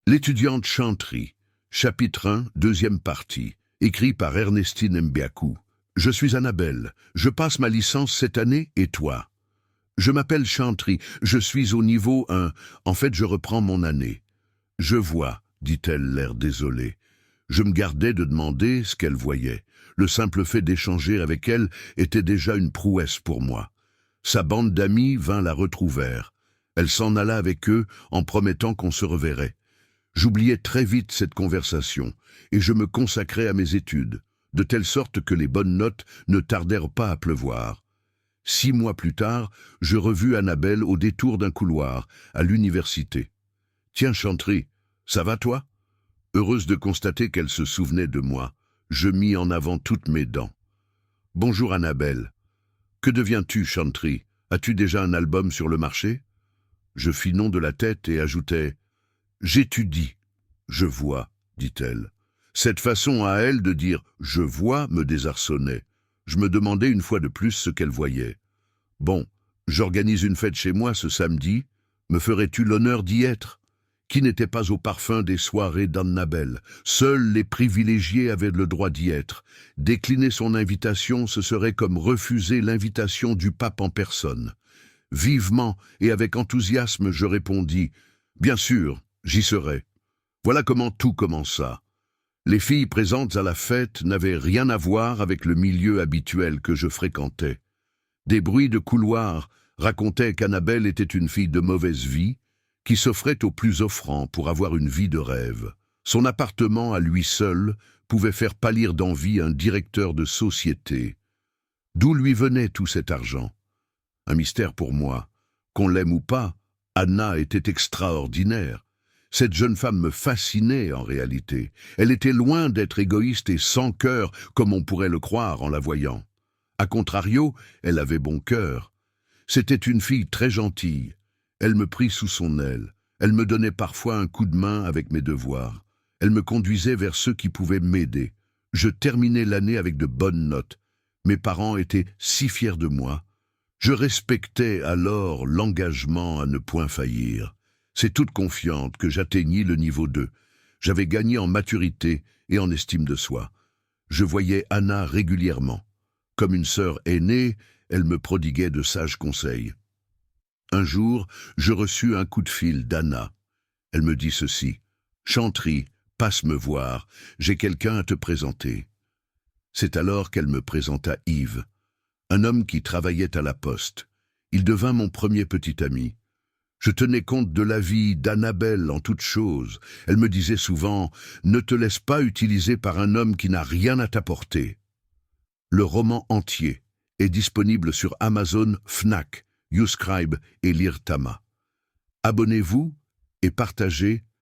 L'étudiante Chantry, chapitre 1, deuxième partie, écrit par Ernestine Mbiakou. Je suis Annabelle, je passe ma licence cette année, et toi? Je m'appelle Chantry, je suis au niveau 1, en fait je reprends mon année. Je vois, dit-elle l'air désolé. Je me gardais de demander ce qu'elle voyait. Le simple fait d'échanger avec elle était déjà une prouesse pour moi. Sa bande d'amis vint la retrouvèrent. Elle s'en alla avec eux en promettant qu'on se reverrait. J'oubliais très vite cette conversation, et je me consacrais à mes études, de telle sorte que les bonnes notes ne tardèrent pas à pleuvoir. 6 mois plus tard, je revis Annabelle au détour d'un couloir, à l'université. « Tiens, Chantry, ça va toi ?» Heureuse de constater qu'elle se souvenait de moi, je mis en avant toutes mes dents. « Bonjour Annabelle. Que deviens-tu, Chantry? As-tu déjà un album sur le marché ?» Je fis non de la tête et ajoutai « J'étudie. »« Je vois, » dit-elle. Cette façon à elle de dire « je vois » me désarçonnait. Je me demandais une fois de plus ce qu'elle voyait. « Bon, j'organise une fête chez moi ce samedi. Me ferais-tu l'honneur d'y être ?» Qui n'était pas au parfum des soirées d'Annabelle. Seuls les privilégiés avaient le droit d'y être. Décliner son invitation, ce serait comme refuser l'invitation du pape en personne. Vivement et avec enthousiasme, je répondis « Bien sûr, j'y serai. » Voilà comment tout commença. Les filles présentes à la fête n'avaient rien à voir avec le milieu habituel que je fréquentais. Des bruits de couloir racontaient qu'Annabelle était une fille de mauvaise vie, qui s'offrait au plus offrant pour avoir une vie de rêve. Son appartement à lui seul pouvait faire pâlir d'envie un directeur de société. D'où lui venait tout cet argent? Un mystère pour moi. Qu'on l'aime ou pas, Anna était extraordinaire. Cette jeune femme me fascinait en réalité. Elle était loin d'être égoïste et sans cœur, comme on pourrait le croire en la voyant. A contrario, elle avait bon cœur. C'était une fille très gentille. Elle me prit sous son aile. Elle me donnait parfois un coup de main avec mes devoirs. Elle me conduisait vers ceux qui pouvaient m'aider. Je terminais l'année avec de bonnes notes. Mes parents étaient si fiers de moi. Je respectais alors l'engagement à ne point faillir. C'est toute confiante que j'atteignis le niveau 2. J'avais gagné en maturité et en estime de soi. Je voyais Anna régulièrement. Comme une sœur aînée, elle me prodiguait de sages conseils. Un jour, je reçus un coup de fil d'Anna. Elle me dit ceci. « Chantry, passe me voir, j'ai quelqu'un à te présenter. » C'est alors qu'elle me présenta Yves, un homme qui travaillait à la poste. Il devint mon premier petit ami. Je tenais compte de la vie d'Annabelle en toutes choses. Elle me disait souvent « Ne te laisse pas utiliser par un homme qui n'a rien à t'apporter. » Le roman entier est disponible sur Amazon, Fnac, YouScribe et Lire Tama. Abonnez-vous et partagez